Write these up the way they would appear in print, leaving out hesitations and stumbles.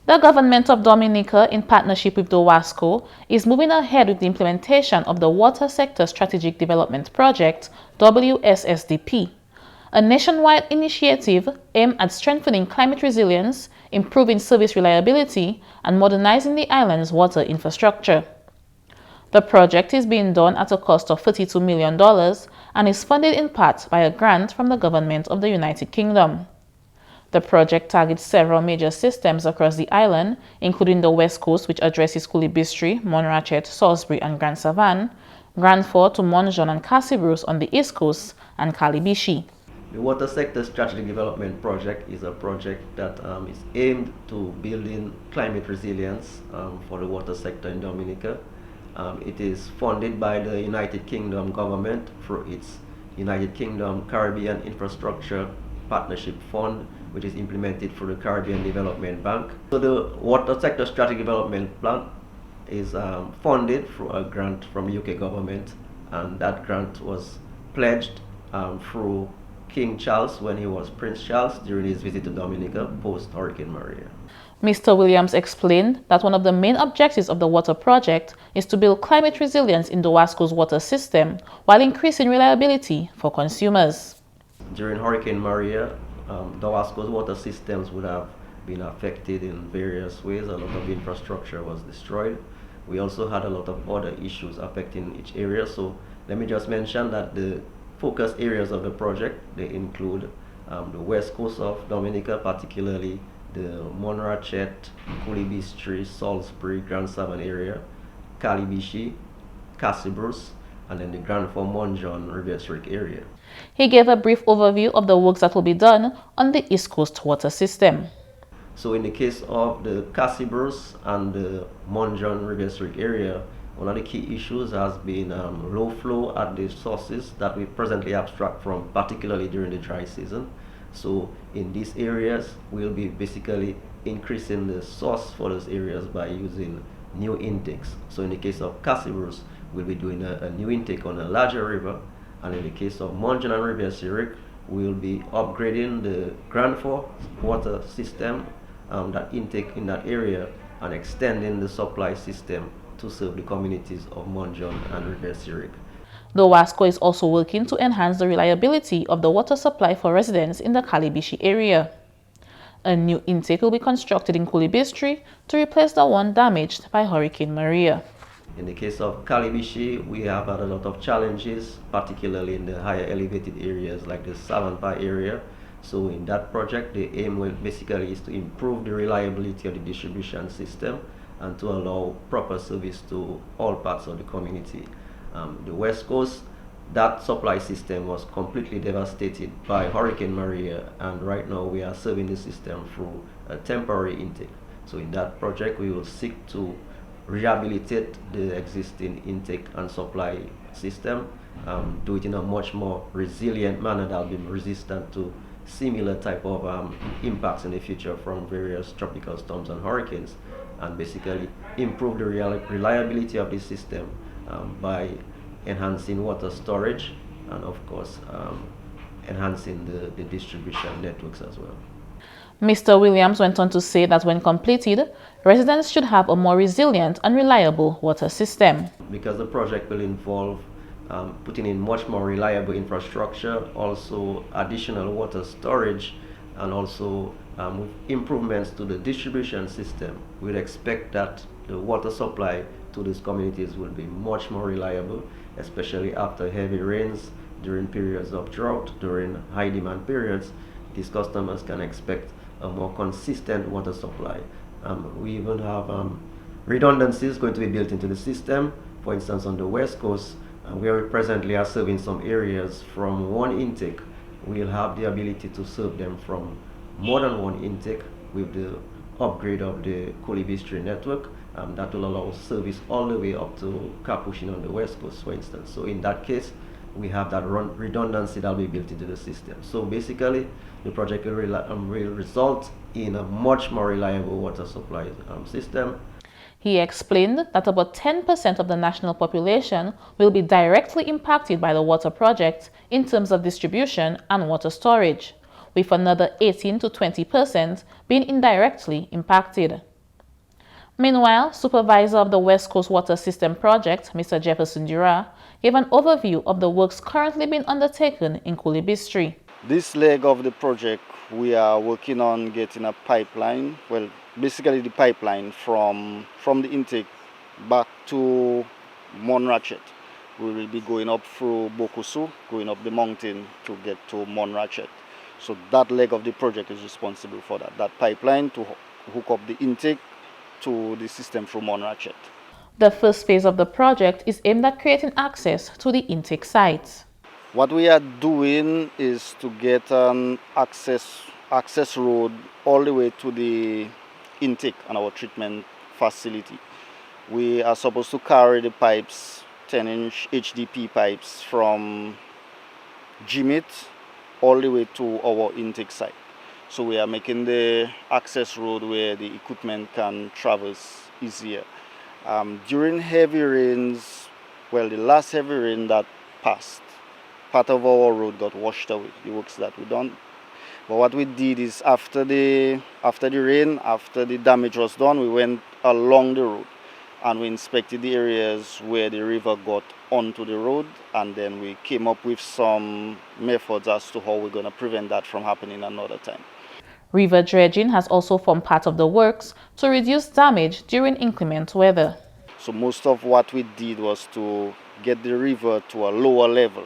The Government of Dominica, in partnership with Dowasco, is moving ahead with the implementation of the Water Sector Strategic Development Project, Wssdp, a nationwide initiative aimed at strengthening climate resilience, improving service reliability, and modernizing the island's water infrastructure. The project is being done at a cost of $32 million and is funded in part by a grant from the Government of the United Kingdom. The project targets several major systems across the island, including the West Coast, which addresses Coulibistrie, Morne Rachette, Salisbury, and Grand Savanne, Grandfall to Morne, Jaune, and Salisbury on the East Coast, and Calibishie. The Water Sector Strategic Development Project is a project that is aimed to building climate resilience for the water sector in Dominica. It is funded by the United Kingdom government through its United Kingdom Caribbean Infrastructure Partnership Fund, which is implemented through the Caribbean Development Bank. So the Water Sector Strategic Development Plan is funded through a grant from the UK government, and that grant was pledged through King Charles when he was Prince Charles during his visit to Dominica post Hurricane Maria. Mr. Williams explained that one of the main objectives of the water project is to build climate resilience in Dowasco's water system while increasing reliability for consumers. During Hurricane Maria, Dowasco's water systems would have been affected in various ways. A lot of infrastructure was destroyed. We also had a lot of other issues affecting each area. So let me just mention that the focus areas of the project, they include the west coast of Dominica, particularly the Morne Rachette, Coulibistrie, Salisbury, Grand Savanne area, Calibishie, Salisbury, and then the Grandfall, Jaune, Rachette area. He gave a brief overview of the works that will be done on the East Coast water system. So in the case of the Salisbury and the Morne, Jaune, Rachette area, one of the key issues has been low flow at the sources that we presently abstract from, particularly during the dry season. So in these areas, we'll be basically increasing the source for those areas by using new intakes. So in the case of Salisbury, we'll be doing a new intake on a larger river. And in the case of Morne, Jaune, and Rachette, we'll be upgrading the Grandfall water system, that intake in that area, and extending the supply system to serve the communities of Morne, Jaune, and Rachette. Dowasco is also working to enhance the reliability of the water supply for residents in the Calibishie area. A new intake will be constructed in Coulibistrie to replace the one damaged by Hurricane Maria. In the case of Calibishie, we have had a lot of challenges, particularly in the higher elevated areas like the Savanne area. So in that project, the aim basically is to improve the reliability of the distribution system and to allow proper service to all parts of the community. The West Coast, that supply system was completely devastated by Hurricane Maria, and right now we are serving the system through a temporary intake. So in that project, we will seek to rehabilitate the existing intake and supply system, do it in a much more resilient manner that will be resistant to similar type of impacts in the future from various tropical storms and hurricanes, and basically improve the reliability of the system by enhancing water storage and of course enhancing the distribution networks as well. Mr. Williams went on to say that when completed, residents should have a more resilient and reliable water system. Because the project will involve putting in much more reliable infrastructure, also additional water storage, and also with improvements to the distribution system, we'd expect that the water supply to these communities will be much more reliable, especially after heavy rains, during periods of drought, during high demand periods. These customers can expect a more consistent water supply. We even have redundancies going to be built into the system. For instance, on the West Coast, where we presently are serving some areas from one intake, we'll have the ability to serve them from more than one intake with the upgrade of the Coulibistrie network. That will allow service all the way up to Calibishie on the West Coast, for instance. So in that case, we have that redundancy that will be built into the system. So basically, the project will result in a much more reliable water supply system. He explained that about 10% of the national population will be directly impacted by the water project in terms of distribution and water storage, with another 18 to 20% being indirectly impacted. Meanwhile, supervisor of the West Coast Water System Project, Mr. Jefferson Dura, gave an overview of the works currently being undertaken in Coulibistrie. This leg of the project, we are working on getting a pipeline, well, basically the pipeline from the intake back to Morne Rachette. We will be going up through Bokusu, going up the mountain to get to Morne Rachette. So that leg of the project is responsible for that pipeline to hook up the intake to the system through Morne Rachette. The first phase of the project is aimed at creating access to the intake sites. What we are doing is to get an access road all the way to the intake and our treatment facility. We are supposed to carry the pipes, 10-inch Wssdp pipes from GMIT all the way to our intake site. So we are making the access road where the equipment can traverse easier. During heavy rains, well, the last heavy rain that passed, part of our road got washed away, the works that we done. But what we did is after the rain, after the damage was done, we went along the road and we inspected the areas where the river got onto the road, and then we came up with some methods as to how we're going to prevent that from happening another time. River dredging has also formed part of the works to reduce damage during inclement weather. So most of what we did was to get the river to a lower level,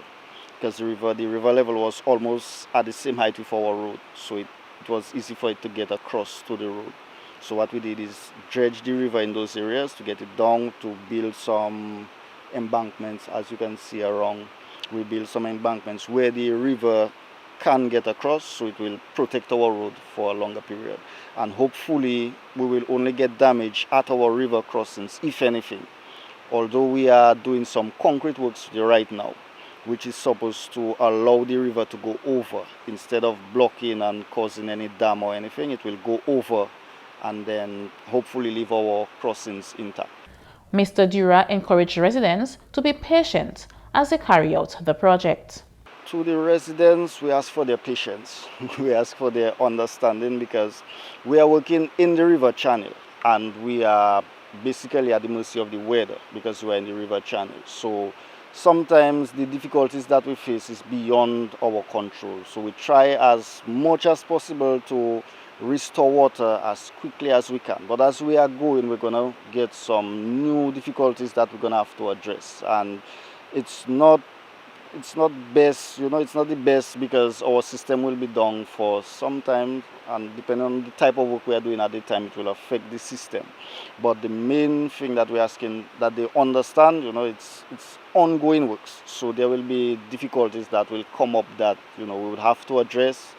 because the river level was almost at the same height with our road, so it was easy for it to get across to the road. So what we did is dredge the river in those areas to get it down, to build some embankments. As you can see around, we build some embankments where the river can get across, so it will protect our road for a longer period. And hopefully we will only get damage at our river crossings, if anything. Although we are doing some concrete works right now, which is supposed to allow the river to go over. Instead of blocking and causing any dam or anything, it will go over and then hopefully leave our crossings intact. Mr. Dura encouraged residents to be patient as they carry out the project. To the residents, we ask for their patience. We ask for their understanding, because we are working in the river channel and we are basically at the mercy of the weather because we are in the river channel. So sometimes the difficulties that we face is beyond our control. So we try as much as possible to restore water as quickly as we can. But as we are going, we're going to get some new difficulties that we're going to have to address. And it's not best, it's not the best, because our system will be down for some time, and depending on the type of work we are doing at the time, it will affect the system. But the main thing that we're asking that they understand, it's ongoing works. So there will be difficulties that will come up that, we would have to address.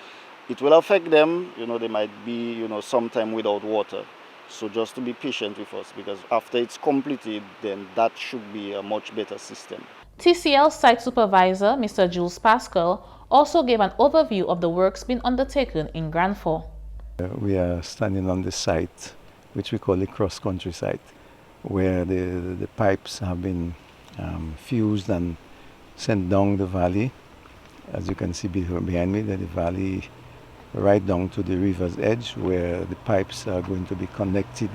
It will affect them, they might be, sometime without water. So just to be patient with us, because after it's completed, then that should be a much better system. TCL Site Supervisor, Mr. Jules Pascal, also gave an overview of the works being undertaken in Grandfall. We are standing on the site, which we call the cross-country site, where the pipes have been fused and sent down the valley. As you can see behind me, the valley right down to the river's edge, where the pipes are going to be connected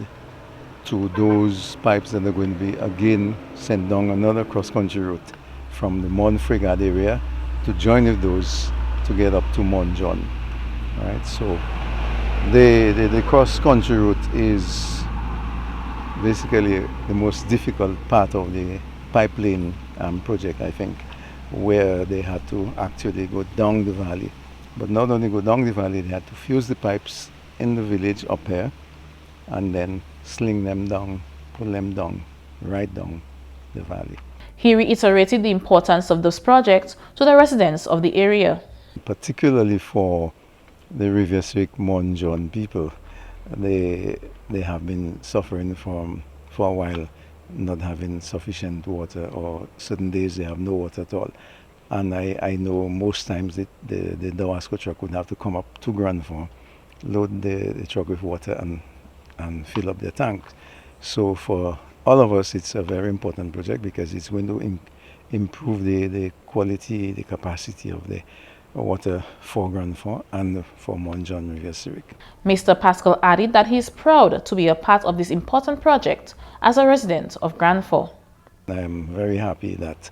to those pipes that are going to be again sent down another cross-country route from the Morne Frigate area to join with those to get up to Morne Jaune. All right, so the cross-country route is basically the most difficult part of the pipeline project, I think, where they had to actually go down the valley. But not only go down the valley, they had to fuse the pipes in the village up here and then sling them down, pull them down, right down the valley. He reiterated the importance of this project to the residents of the area. Particularly for the Rivière Morne Jaune people, they have been suffering for a while, not having sufficient water, or certain days they have no water at all. And I know most times the Dowasco truck would have to come up to Grandfall, load the truck with water and fill up their tanks. So for all of us, it's a very important project, because it's going to improve the quality, the capacity of the water for Grandfall and for Morne Rachette. Mr. Pascal added that he is proud to be a part of this important project as a resident of Grandfall. I am very happy that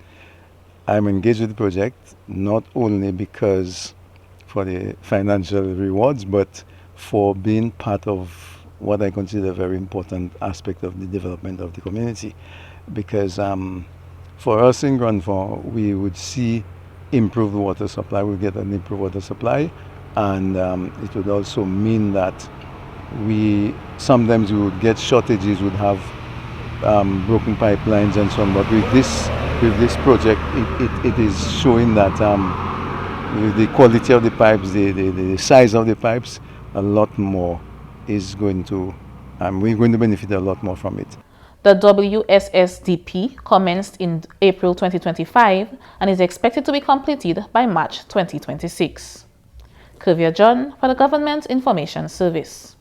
I'm engaged with the project, not only because for the financial rewards, but for being part of what I consider a very important aspect of the development of the community. Because for us in Grandfall, we would see improved water supply, we get an improved water supply, and it would also mean that sometimes we would get shortages, would have broken pipelines and so on. But with this project, it is showing that with the quality of the pipes, the size of the pipes, a lot more is going to, we're going to benefit a lot more from it. The Wssdp commenced in April 2025 and is expected to be completed by March 2026. Jaune for the Government Information Service.